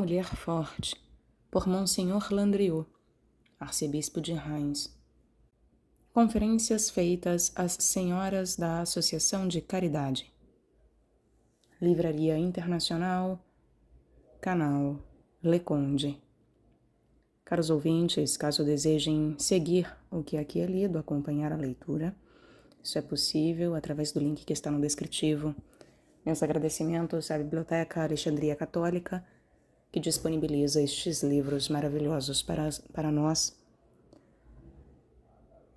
mulher forte, por Monsenhor Landriot, arcebispo de Reims. Conferências feitas às senhoras da Associação de Caridade. Livraria Internacional, canal Leconde. Caros ouvintes, caso desejem seguir o que aqui é lido, acompanhar a leitura, isso é possível através do link que está no descritivo. Meus agradecimentos à Biblioteca Alexandria Católica, que disponibiliza estes livros maravilhosos para nós.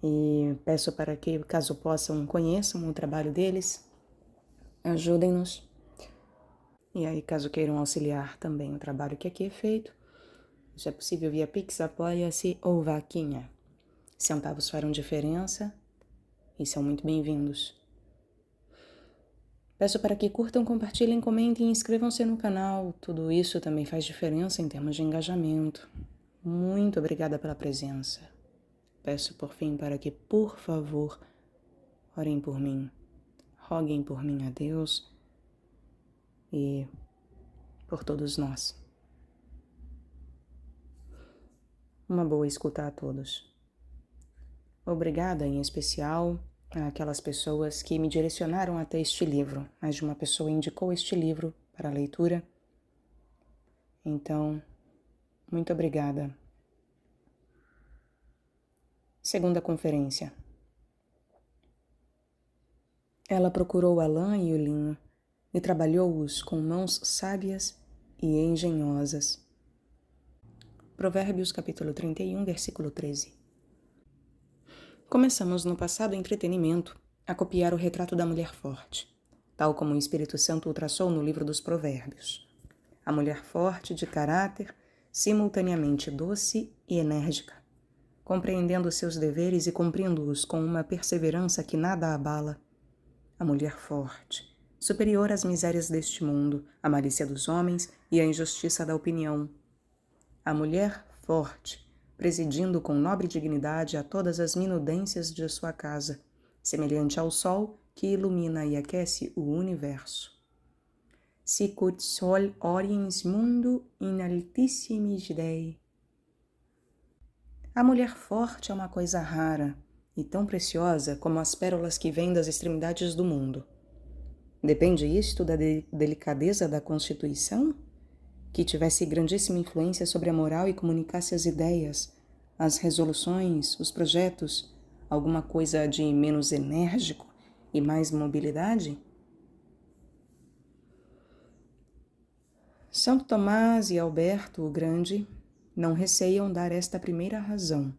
E peço para que, caso possam, conheçam o trabalho deles, ajudem-nos. E aí, caso queiram auxiliar também o trabalho que aqui é feito, isso é possível via Pix, Apoia-se ou Vaquinha. Centavos farão diferença e são muito bem-vindos. Peço para que curtam, compartilhem, comentem e inscrevam-se no canal. Tudo isso também faz diferença em termos de engajamento. Muito obrigada pela presença. Peço por fim para que, por favor, orem por mim, roguem por mim a Deus e por todos nós. Uma boa escuta a todos. Obrigada em especial àquelas pessoas que me direcionaram até este livro. Mais de uma pessoa indicou este livro para a leitura. Então, muito obrigada. Segunda conferência. Ela procurou a lã e o linho e trabalhou-os com mãos sábias e engenhosas. Provérbios capítulo 31, versículo 13. Começamos no passado entretenimento a copiar o retrato da mulher forte, tal como o Espírito Santo o traçou no livro dos Provérbios. A mulher forte de caráter, simultaneamente doce e enérgica, compreendendo seus deveres e cumprindo-os com uma perseverança que nada abala. A mulher forte, superior às misérias deste mundo, à malícia dos homens e à injustiça da opinião. A mulher forte, presidindo com nobre dignidade a todas as minudências de sua casa, semelhante ao sol que ilumina e aquece o universo. Sicut sol oriens mundo in altissimis Dei. A mulher forte é uma coisa rara e tão preciosa como as pérolas que vêm das extremidades do mundo. Depende isto da delicadeza da constituição? Que tivesse grandíssima influência sobre a moral e comunicasse as ideias, as resoluções, os projetos, alguma coisa de menos enérgico e mais mobilidade? Santo Tomás e Alberto o Grande não receiam dar esta primeira razão.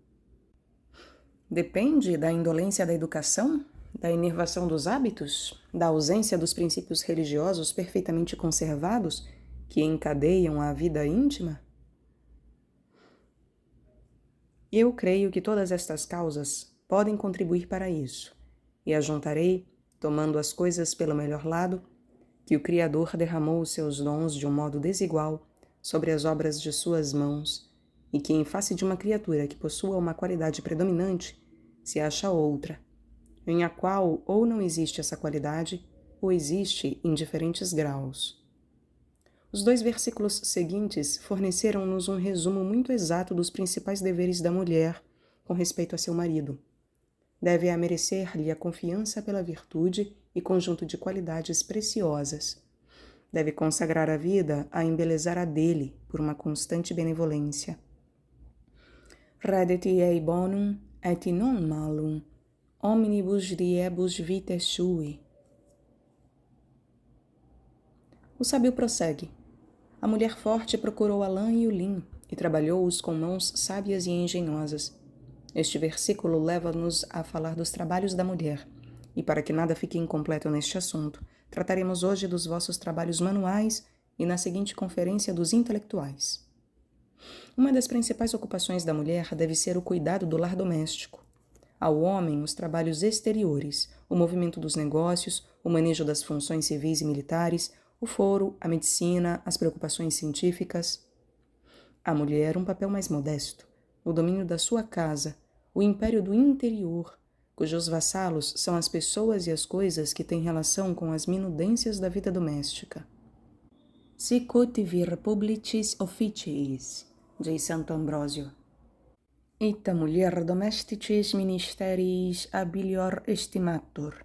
Depende da indolência da educação, da enervação dos hábitos, da ausência dos princípios religiosos perfeitamente conservados que encadeiam a vida íntima? Eu creio que todas estas causas podem contribuir para isso, e ajuntarei, tomando as coisas pelo melhor lado, que o Criador derramou os seus dons de um modo desigual sobre as obras de suas mãos, e que em face de uma criatura que possua uma qualidade predominante, se acha outra, em a qual ou não existe essa qualidade, ou existe em diferentes graus. Os 2 versículos seguintes forneceram-nos um resumo muito exato dos principais deveres da mulher com respeito a seu marido. Deve merecer-lhe a confiança pela virtude e conjunto de qualidades preciosas. Deve consagrar a vida a embelezar a dele por uma constante benevolência. Redet ei bonum et non malum, omnibus diebus vitae sui. O sábio prossegue. A mulher forte procurou a lã e o linho e trabalhou-os com mãos sábias e engenhosas. Este versículo leva-nos a falar dos trabalhos da mulher, e para que nada fique incompleto neste assunto, trataremos hoje dos vossos trabalhos manuais e na seguinte conferência dos intelectuais. Uma das principais ocupações da mulher deve ser o cuidado do lar doméstico. Ao homem, os trabalhos exteriores, o movimento dos negócios, o manejo das funções civis e militares, o foro, a medicina, as preocupações científicas. À mulher, um papel mais modesto, o domínio da sua casa, o império do interior, cujos vassalos são as pessoas e as coisas que têm relação com as minudências da vida doméstica. Sicut vir publicis officiis, diz Santo Ambrósio. Ita mulher domesticis ministeriis habilior estimatur.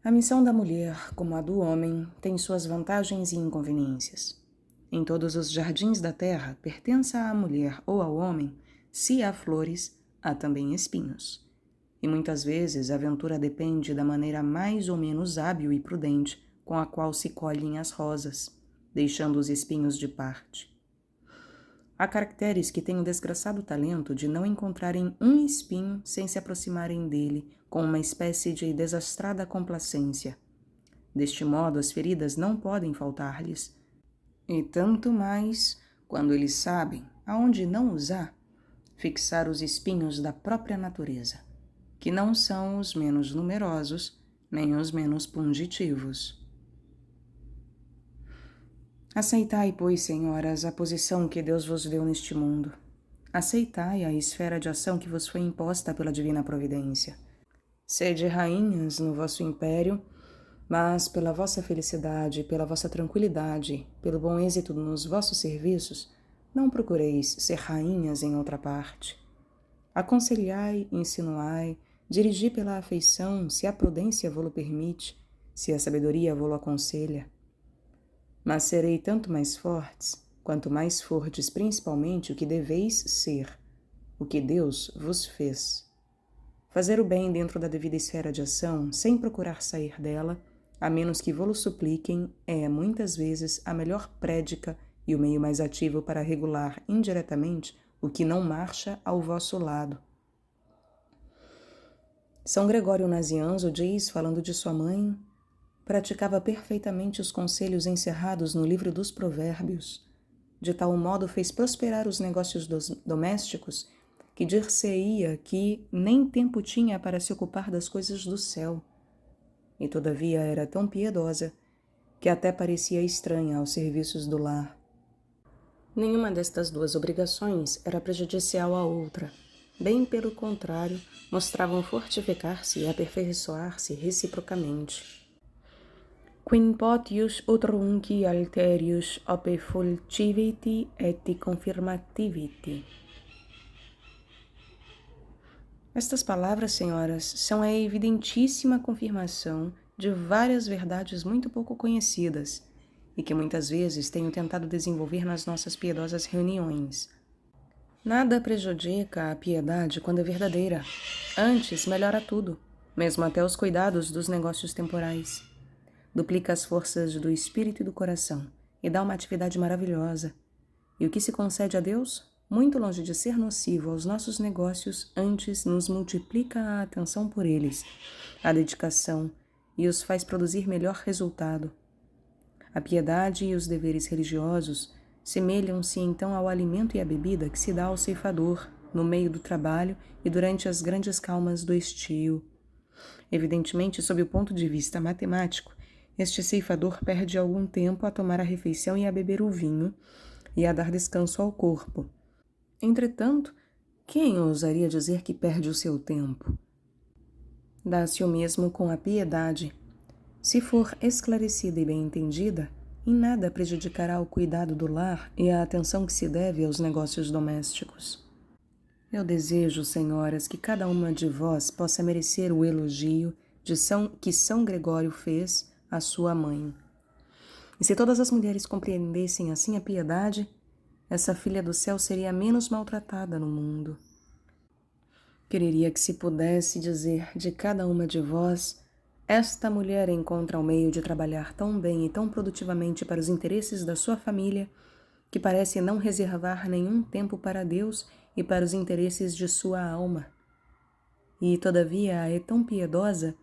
A missão da mulher, como a do homem, tem suas vantagens e inconveniências. Em todos os jardins da terra, pertença à mulher ou ao homem, se há flores, há também espinhos. E muitas vezes a aventura depende da maneira mais ou menos hábil e prudente com a qual se colhem as rosas, deixando os espinhos de parte. Há caracteres que têm o desgraçado talento de não encontrarem um espinho sem se aproximarem dele com uma espécie de desastrada complacência. Deste modo, as feridas não podem faltar-lhes. E tanto mais, quando eles sabem, aonde não usar, fixar os espinhos da própria natureza, que não são os menos numerosos, nem os menos pungitivos. Aceitai, pois, senhoras, a posição que Deus vos deu neste mundo. Aceitai a esfera de ação que vos foi imposta pela divina providência. Sede rainhas no vosso império, mas pela vossa felicidade, pela vossa tranquilidade, pelo bom êxito nos vossos serviços, não procureis ser rainhas em outra parte. Aconselhai, insinuai, dirigi pela afeição, se a prudência vô-lo permite, se a sabedoria vô-lo aconselha. Mas serei tanto mais fortes, quanto mais fordes principalmente o que deveis ser, o que Deus vos fez. Fazer o bem dentro da devida esfera de ação, sem procurar sair dela, a menos que vô-lo supliquem, é, muitas vezes, a melhor prédica e o meio mais ativo para regular indiretamente o que não marcha ao vosso lado. São Gregório Nazianzo diz, falando de sua mãe, praticava perfeitamente os conselhos encerrados no livro dos Provérbios. De tal modo fez prosperar os negócios domésticos que dir-se-ia que nem tempo tinha para se ocupar das coisas do céu. E todavia era tão piedosa que até parecia estranha aos serviços do lar. Nenhuma destas duas obrigações era prejudicial à outra. Bem pelo contrário, mostravam fortificar-se e aperfeiçoar-se reciprocamente. Quin potius utrunci alterius ope fulciviti et confirmativiti. Estas palavras, senhoras, são a evidentíssima confirmação de várias verdades muito pouco conhecidas e que muitas vezes tenho tentado desenvolver nas nossas piedosas reuniões. Nada prejudica a piedade quando é verdadeira. Antes, melhora tudo, mesmo até os cuidados dos negócios temporais. Duplica as forças do espírito e do coração e dá uma atividade maravilhosa. E o que se concede a Deus, muito longe de ser nocivo aos nossos negócios, antes nos multiplica a atenção por eles, a dedicação, e os faz produzir melhor resultado. A piedade e os deveres religiosos semelham-se então ao alimento e à bebida que se dá ao ceifador no meio do trabalho e durante as grandes calmas do estio. Evidentemente, sob o ponto de vista matemático, este ceifador perde algum tempo a tomar a refeição e a beber o vinho e a dar descanso ao corpo. Entretanto, quem ousaria dizer que perde o seu tempo? Dá-se o mesmo com a piedade. Se for esclarecida e bem entendida, em nada prejudicará o cuidado do lar e a atenção que se deve aos negócios domésticos. Eu desejo, senhoras, que cada uma de vós possa merecer o elogio que São Gregório fez à sua mãe. E se todas as mulheres compreendessem assim a piedade, essa filha do céu seria menos maltratada no mundo. Quereria que se pudesse dizer de cada uma de vós: esta mulher encontra o meio de trabalhar tão bem e tão produtivamente para os interesses da sua família, que parece não reservar nenhum tempo para Deus e para os interesses de sua alma. E, todavia, é tão piedosa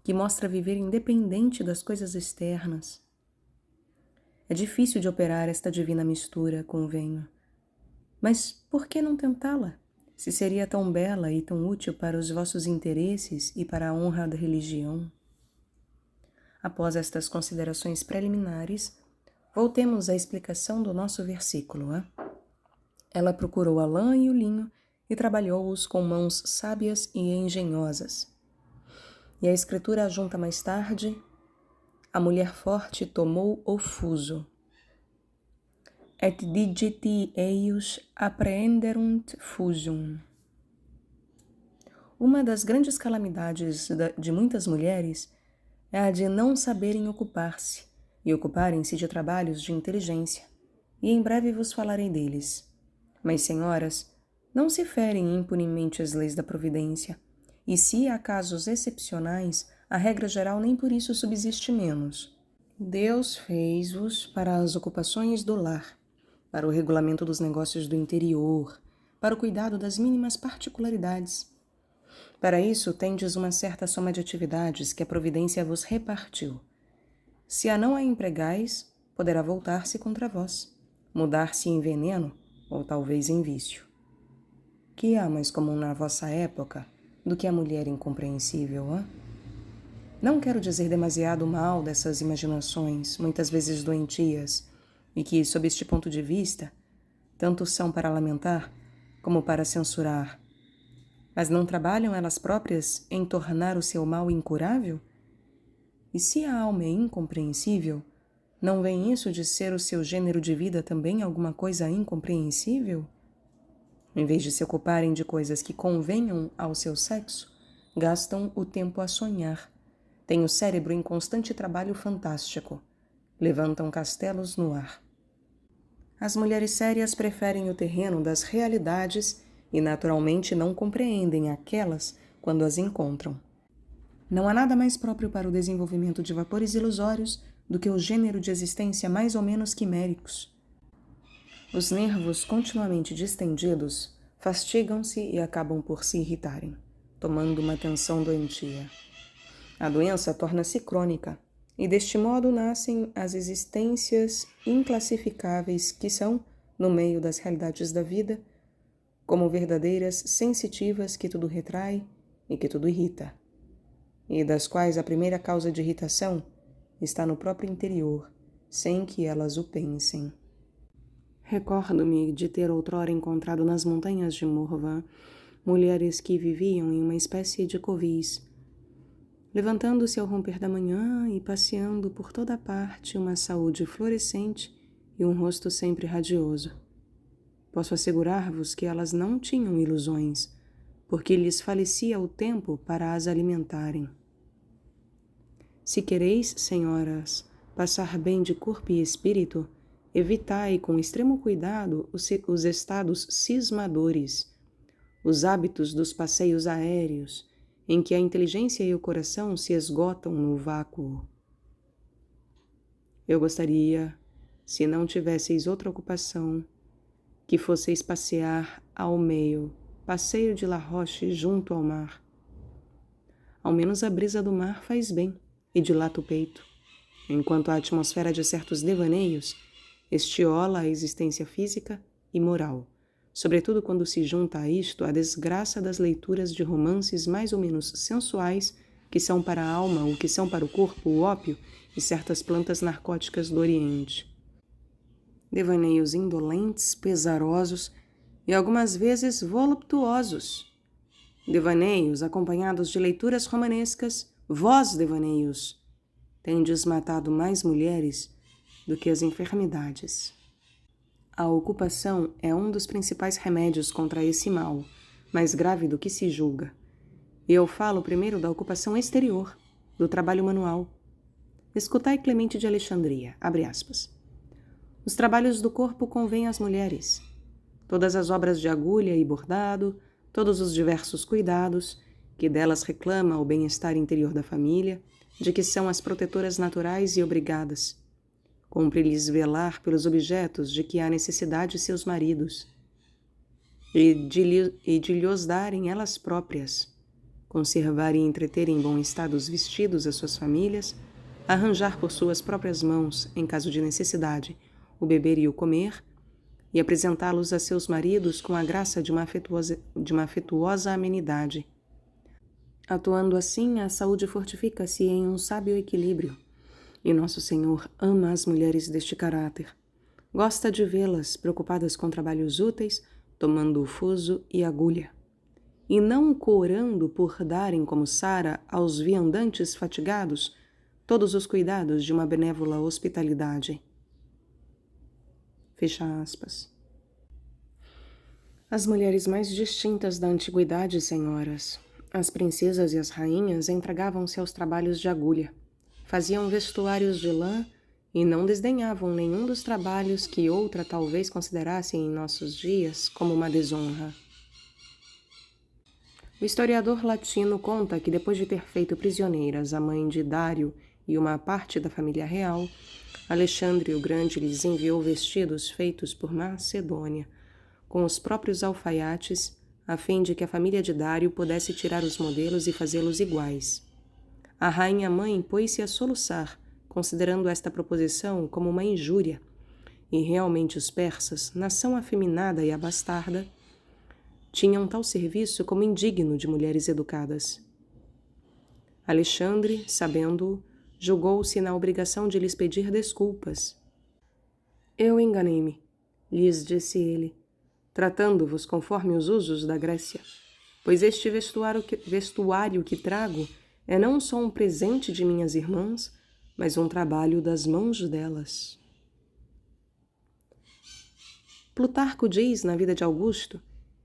que mostra viver independente das coisas externas. É difícil de operar esta divina mistura, convenho. Mas por que não tentá-la, se seria tão bela e tão útil para os vossos interesses e para a honra da religião? Após estas considerações preliminares, voltemos à explicação do nosso versículo. Ela procurou a lã e o linho e trabalhou-os com mãos sábias e engenhosas. E a Escritura ajunta mais tarde: a mulher forte tomou o fuso. et digiti eius apprehenderunt fusum. Uma das grandes calamidades de muitas mulheres é a de não saberem ocupar-se e ocuparem-se de trabalhos de inteligência, e em breve vos falarei deles. Mas, senhoras, não se ferem impunemente as leis da providência, e se há casos excepcionais, a regra geral nem por isso subsiste menos. Deus fez-vos para as ocupações do lar, para o regulamento dos negócios do interior, para o cuidado das mínimas particularidades. Para isso, tendes uma certa soma de atividades que a providência vos repartiu. Se a não a empregais, poderá voltar-se contra vós, mudar-se em veneno ou talvez em vício. Que há mais comum na vossa época do que a mulher incompreensível, hã? Não quero dizer demasiado mal dessas imaginações, muitas vezes doentias, e que, sob este ponto de vista, tanto são para lamentar como para censurar. Mas não trabalham elas próprias em tornar o seu mal incurável? E se a alma é incompreensível, não vem isso de ser o seu gênero de vida também alguma coisa incompreensível? Em vez de se ocuparem de coisas que convenham ao seu sexo, gastam o tempo a sonhar. Têm o cérebro em constante trabalho fantástico. Levantam castelos no ar. As mulheres sérias preferem o terreno das realidades e naturalmente não compreendem aquelas quando as encontram. Não há nada mais próprio para o desenvolvimento de vapores ilusórios do que o gênero de existência mais ou menos quiméricos. Os nervos continuamente distendidos fastigam-se e acabam por se irritarem, tomando uma tensão doentia. A doença torna-se crônica, e deste modo nascem as existências inclassificáveis que são, no meio das realidades da vida, como verdadeiras sensitivas que tudo retrai e que tudo irrita, e das quais a primeira causa de irritação está no próprio interior, sem que elas o pensem. Recordo-me de ter outrora encontrado nas montanhas de Morvan mulheres que viviam em uma espécie de covis, levantando-se ao romper da manhã e passeando por toda a parte uma saúde florescente e um rosto sempre radioso. Posso assegurar-vos que elas não tinham ilusões, porque lhes falecia o tempo para as alimentarem. Se quereis, senhoras, passar bem de corpo e espírito, evitai com extremo cuidado os estados cismadores, os hábitos dos passeios aéreos, em que a inteligência e o coração se esgotam no vácuo. Eu gostaria, se não tivesseis outra ocupação, que fosseis passear ao meio, passeio de La Roche junto ao mar. Ao menos a brisa do mar faz bem e dilata o peito, enquanto a atmosfera de certos devaneios estiola a existência física e moral, sobretudo quando se junta a isto a desgraça das leituras de romances mais ou menos sensuais que são para a alma o que são para o corpo o ópio e certas plantas narcóticas do Oriente. Devaneios indolentes, pesarosos e algumas vezes voluptuosos. Devaneios acompanhados de leituras romanescas, vós, devaneios, tendes matado mais mulheres do que as enfermidades. A ocupação é um dos principais remédios contra esse mal, mais grave do que se julga. E eu falo primeiro da ocupação exterior, do trabalho manual. Escutai Clemente de Alexandria, abre aspas. Os trabalhos do corpo convêm às mulheres. Todas as obras de agulha e bordado, todos os diversos cuidados, que delas reclama o bem-estar interior da família, de que são as protetoras naturais e obrigadas. Cumpre-lhes velar pelos objetos de que há necessidade seus maridos, e de lhos darem elas próprias, conservar e entreter em bom estado os vestidos às suas famílias, arranjar por suas próprias mãos, em caso de necessidade, o beber e o comer, e apresentá-los a seus maridos com a graça de uma afetuosa amenidade. Atuando assim, a saúde fortifica-se em um sábio equilíbrio, e Nosso Senhor ama as mulheres deste caráter. Gosta de vê-las preocupadas com trabalhos úteis, tomando o fuso e agulha, e não corando por darem como Sara aos viandantes fatigados todos os cuidados de uma benévola hospitalidade. Fecha aspas. As mulheres mais distintas da antiguidade, senhoras, as princesas e as rainhas, entregavam-se aos trabalhos de agulha, faziam vestuários de lã e não desdenhavam nenhum dos trabalhos que outra talvez considerasse em nossos dias como uma desonra. O historiador latino conta que depois de ter feito prisioneiras a mãe de Dário e uma parte da família real, Alexandre o Grande lhes enviou vestidos feitos por Macedônia, com os próprios alfaiates, a fim de que a família de Dário pudesse tirar os modelos e fazê-los iguais. A rainha-mãe pôs-se a soluçar, considerando esta proposição como uma injúria, e realmente os persas, nação afeminada e abastarda, tinham tal serviço como indigno de mulheres educadas. Alexandre, sabendo-o, julgou-se na obrigação de lhes pedir desculpas. Eu enganei-me, lhes disse ele, tratando-vos conforme os usos da Grécia, pois este vestuário que trago é não só um presente de minhas irmãs, mas um trabalho das mãos delas. Plutarco diz, na vida de Augusto,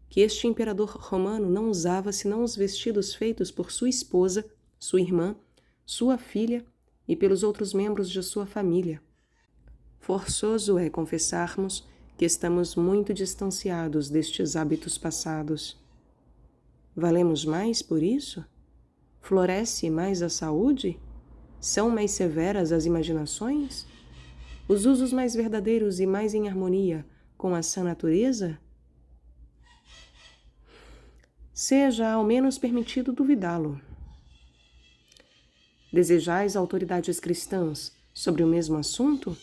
que este imperador romano não usava senão os vestidos feitos por sua esposa, sua irmã, sua filha e pelos outros membros de sua família. Forçoso é confessarmos que estamos muito distanciados destes hábitos passados. Valemos mais por isso? Floresce mais a saúde? São mais severas as imaginações? Os usos mais verdadeiros e mais em harmonia com a sã natureza? Seja ao menos permitido duvidá-lo. Desejais autoridades cristãs sobre o mesmo assunto?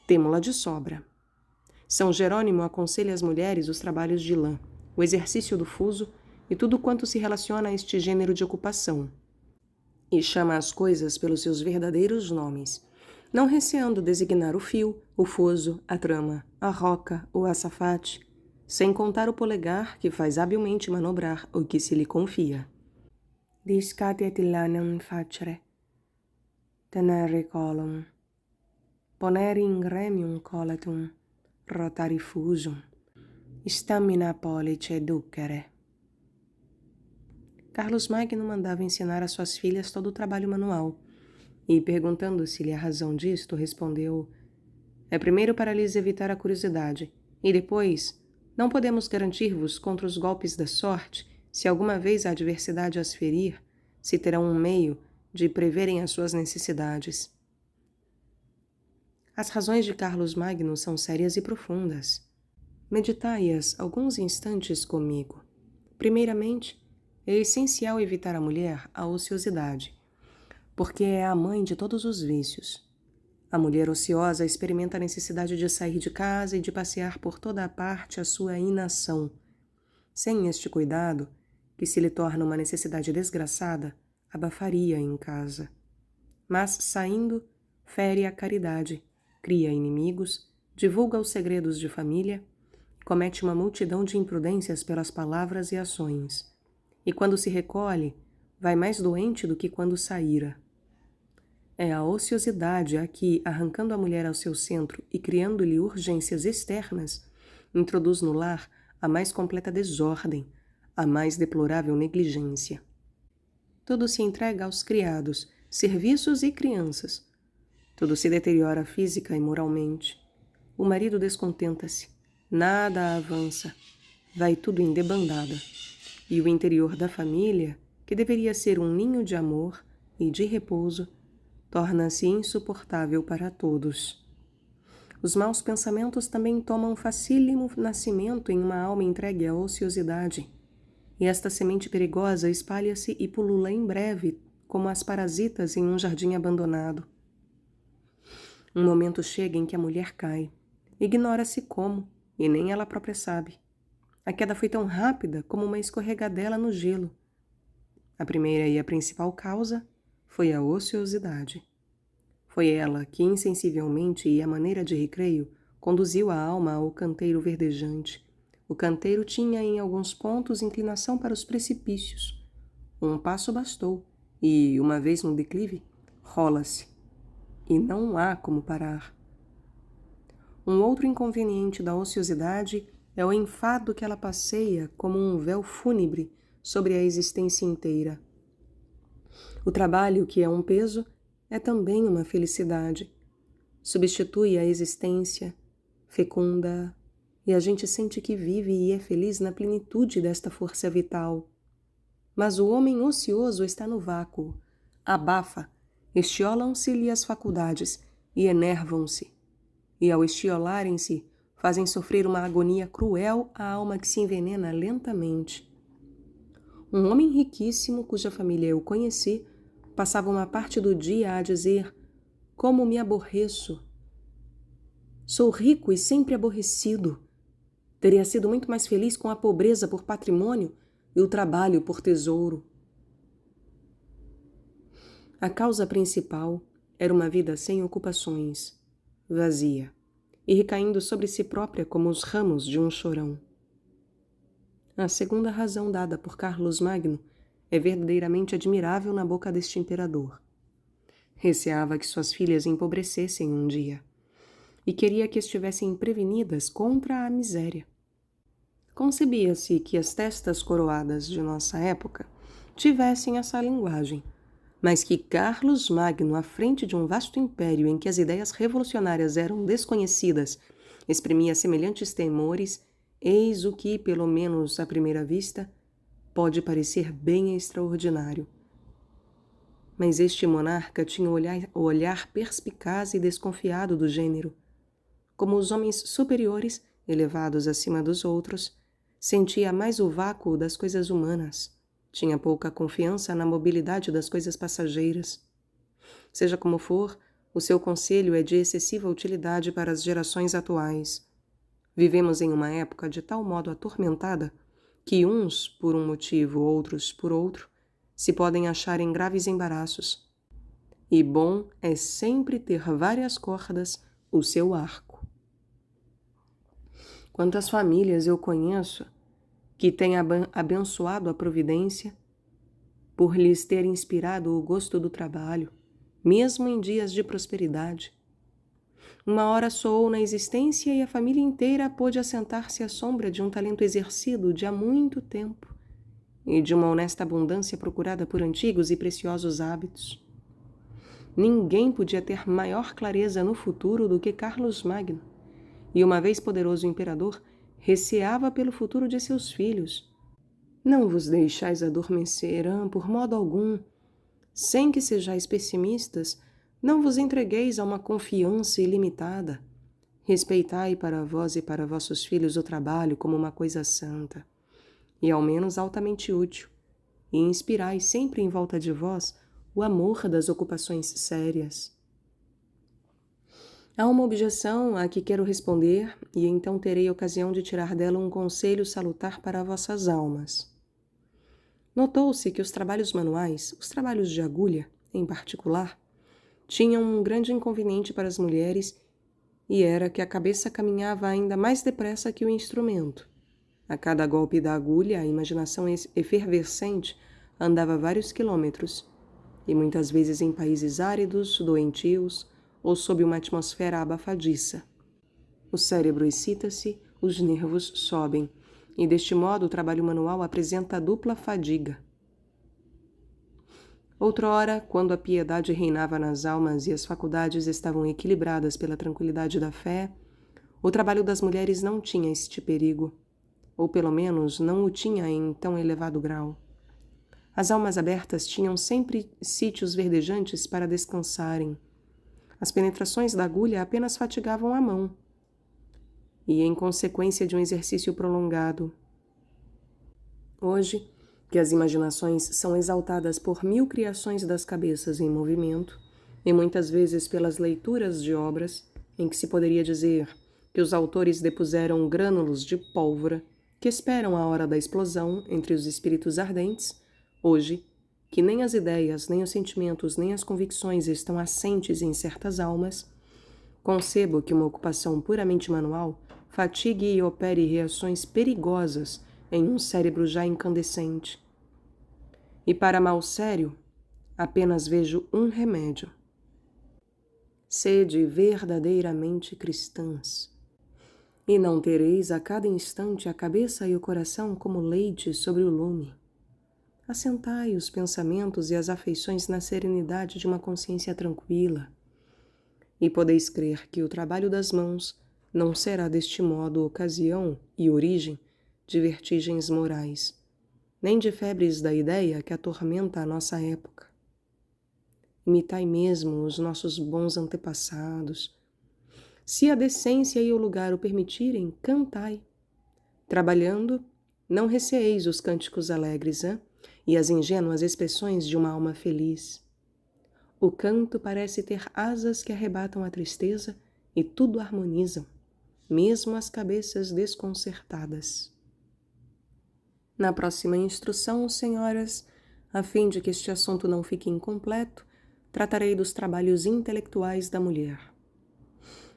Temo-la de sobra. São Jerônimo aconselha às mulheres os trabalhos de lã, o exercício do fuso e tudo quanto se relaciona a este gênero de ocupação, e chama as coisas pelos seus verdadeiros nomes, não receando designar o fio, o fuso, a trama, a roca ou a açafate, sem contar o polegar que faz habilmente manobrar o que se lhe confia. Discate et lanam facere, tenere colum, ponere in gremium coletum, rotari fusum, stamina pollice ducere. Carlos Magno mandava ensinar às suas filhas todo o trabalho manual, e, perguntando-se-lhe a razão disto, respondeu: é primeiro para lhes evitar a curiosidade, e depois, não podemos garantir-vos contra os golpes da sorte, se alguma vez a adversidade as ferir, se terão um meio de preverem as suas necessidades. As razões de Carlos Magno são sérias e profundas. Meditai-as alguns instantes comigo. Primeiramente, é essencial evitar à mulher a ociosidade, porque é a mãe de todos os vícios. A mulher ociosa experimenta a necessidade de sair de casa e de passear por toda a parte a sua inação. Sem este cuidado, que se lhe torna uma necessidade desgraçada, abafaria em casa. Mas, saindo, fere a caridade, cria inimigos, divulga os segredos de família, comete uma multidão de imprudências pelas palavras e ações. E quando se recolhe, vai mais doente do que quando saíra. É a ociosidade a que, arrancando a mulher ao seu centro e criando-lhe urgências externas, introduz no lar a mais completa desordem, a mais deplorável negligência. Tudo se entrega aos criados, serviços e crianças. Tudo se deteriora física e moralmente. O marido descontenta-se, nada avança, vai tudo em debandada. E o interior da família, que deveria ser um ninho de amor e de repouso, torna-se insuportável para todos. Os maus pensamentos também tomam facílimo nascimento em uma alma entregue à ociosidade, e esta semente perigosa espalha-se e pulula em breve, como as parasitas em um jardim abandonado. Um momento chega em que a mulher cai. Ignora-se como, e nem ela própria sabe. A queda foi tão rápida como uma escorregadela no gelo. A primeira e a principal causa foi a ociosidade. Foi ela que, insensivelmente e à maneira de recreio, conduziu a alma ao canteiro verdejante. O canteiro tinha em alguns pontos inclinação para os precipícios. Um passo bastou, e, uma vez no declive, rola-se. E não há como parar. Um outro inconveniente da ociosidade é o enfado que ela passeia como um véu fúnebre sobre a existência inteira. O trabalho, que é um peso, é também uma felicidade. Substitui a existência, fecunda, e a gente sente que vive e é feliz na plenitude desta força vital. Mas o homem ocioso está no vácuo, abafa, estiolam-se-lhe as faculdades e enervam-se. E ao estiolarem-se, fazem sofrer uma agonia cruel à alma que se envenena lentamente. Um homem riquíssimo, cuja família eu conheci, passava uma parte do dia a dizer: como me aborreço! Sou rico e sempre aborrecido. Teria sido muito mais feliz com a pobreza por patrimônio e o trabalho por tesouro. A causa principal era uma vida sem ocupações, vazia, e recaindo sobre si própria como os ramos de um chorão. A segunda razão dada por Carlos Magno é verdadeiramente admirável na boca deste imperador. Receava que suas filhas empobrecessem um dia, e queria que estivessem prevenidas contra a miséria. Concebia-se que as testas coroadas de nossa época tivessem essa linguagem, mas que Carlos Magno, à frente de um vasto império em que as ideias revolucionárias eram desconhecidas, exprimia semelhantes temores, eis o que, pelo menos à primeira vista, pode parecer bem extraordinário. Mas este monarca tinha o olhar perspicaz e desconfiado do gênero. Como os homens superiores, elevados acima dos outros, sentia mais o vácuo das coisas humanas. Tinha pouca confiança na mobilidade das coisas passageiras. Seja como for, o seu conselho é de excessiva utilidade para as gerações atuais. Vivemos em uma época de tal modo atormentada que uns, por um motivo, outros por outro, se podem achar em graves embaraços. E bom é sempre ter várias cordas o seu arco. Quantas famílias eu conheço que têm abençoado a providência por lhes ter inspirado o gosto do trabalho, mesmo em dias de prosperidade. Uma hora soou na existência e a família inteira pôde assentar-se à sombra de um talento exercido de há muito tempo e de uma honesta abundância procurada por antigos e preciosos hábitos. Ninguém podia ter maior clareza no futuro do que Carlos Magno, e uma vez poderoso imperador, receava pelo futuro de seus filhos. Não vos deixais adormecer, por modo algum. Sem que sejais pessimistas, não vos entregueis a uma confiança ilimitada. Respeitai para vós e para vossos filhos o trabalho como uma coisa santa, e ao menos altamente útil, e inspirai sempre em volta de vós o amor das ocupações sérias. Há uma objeção a que quero responder, e então terei ocasião de tirar dela um conselho salutar para vossas almas. Notou-se que os trabalhos manuais, os trabalhos de agulha, em particular, tinham um grande inconveniente para as mulheres, e era que a cabeça caminhava ainda mais depressa que o instrumento. A cada golpe da agulha, a imaginação efervescente andava vários quilômetros, e muitas vezes em países áridos, doentios, ou sob uma atmosfera abafadiça. O cérebro excita-se, os nervos sobem, e deste modo o trabalho manual apresenta dupla fadiga. Outrora, quando a piedade reinava nas almas e as faculdades estavam equilibradas pela tranquilidade da fé, o trabalho das mulheres não tinha este perigo, ou pelo menos não o tinha em tão elevado grau. As almas abertas tinham sempre sítios verdejantes para descansarem. As penetrações da agulha apenas fatigavam a mão, e em consequência de um exercício prolongado. Hoje, que as imaginações são exaltadas por 1000 criações das cabeças em movimento, e muitas vezes pelas leituras de obras, em que se poderia dizer que os autores depuseram grânulos de pólvora que esperam a hora da explosão entre os espíritos ardentes, hoje, que nem as ideias, nem os sentimentos, nem as convicções estão assentes em certas almas, concebo que uma ocupação puramente manual fatigue e opere reações perigosas em um cérebro já incandescente. E para mal sério, apenas vejo um remédio. Sede verdadeiramente cristãs. E não tereis a cada instante a cabeça e o coração como leite sobre o lume. Assentai os pensamentos e as afeições na serenidade de uma consciência tranquila. E podeis crer que o trabalho das mãos não será deste modo ocasião e origem de vertigens morais, nem de febres da ideia que atormenta a nossa época. Imitai mesmo os nossos bons antepassados. Se a decência e o lugar o permitirem, cantai. Trabalhando, não receeis os cânticos alegres, e as ingênuas expressões de uma alma feliz. O canto parece ter asas que arrebatam a tristeza e tudo harmonizam, mesmo as cabeças desconcertadas. Na próxima instrução, senhoras, a fim de que este assunto não fique incompleto, tratarei dos trabalhos intelectuais da mulher.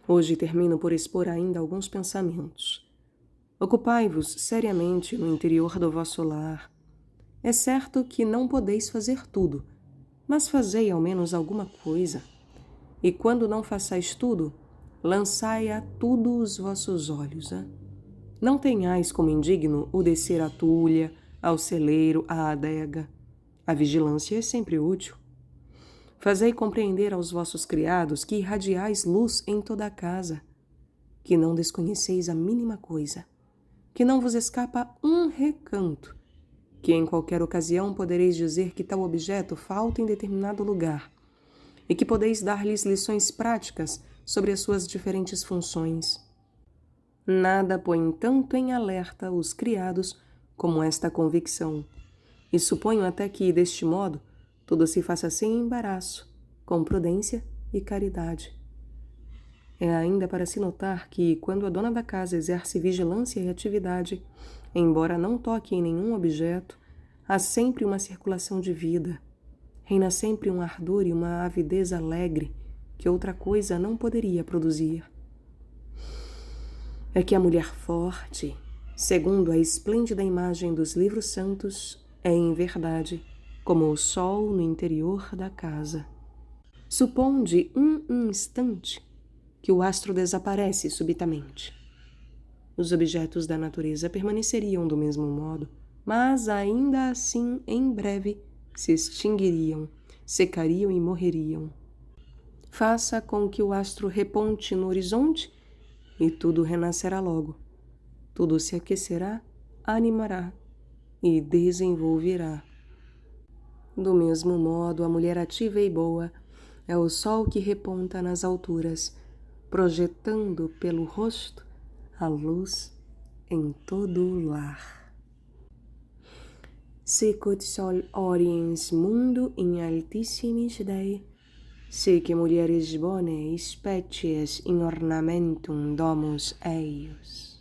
Hoje termino por expor ainda alguns pensamentos. Ocupai-vos seriamente no interior do vosso lar. É certo que não podeis fazer tudo, mas fazei ao menos alguma coisa. E quando não façais tudo, lançai a tudo os vossos olhos. Não tenhais como indigno o descer à tulha, ao celeiro, à adega. A vigilância é sempre útil. Fazei compreender aos vossos criados que irradiais luz em toda a casa, que não desconheceis a mínima coisa, que não vos escapa um recanto, que em qualquer ocasião podereis dizer que tal objeto falta em determinado lugar, e que podeis dar-lhes lições práticas sobre as suas diferentes funções. Nada põe tanto em alerta os criados como esta convicção, e suponho até que, deste modo, tudo se faça sem embaraço, com prudência e caridade. É ainda para se notar que, quando a dona da casa exerce vigilância e atividade, embora não toque em nenhum objeto, há sempre uma circulação de vida, reina sempre um ardor e uma avidez alegre que outra coisa não poderia produzir. É que a mulher forte, segundo a esplêndida imagem dos livros santos, é em verdade como o sol no interior da casa. Suponde um instante que o astro desaparece subitamente. Os objetos da natureza permaneceriam do mesmo modo, mas ainda assim, em breve, se extinguiriam, secariam e morreriam. Faça com que o astro reponte no horizonte e tudo renascerá logo. Tudo se aquecerá, animará e desenvolverá. Do mesmo modo, a mulher ativa e boa é o sol que reponta nas alturas, projetando pelo rosto a luz em todo o lar. Sicut sol oriens mundo in altissimis Dei, sic mulieris bonae species in ornamentum domus eius.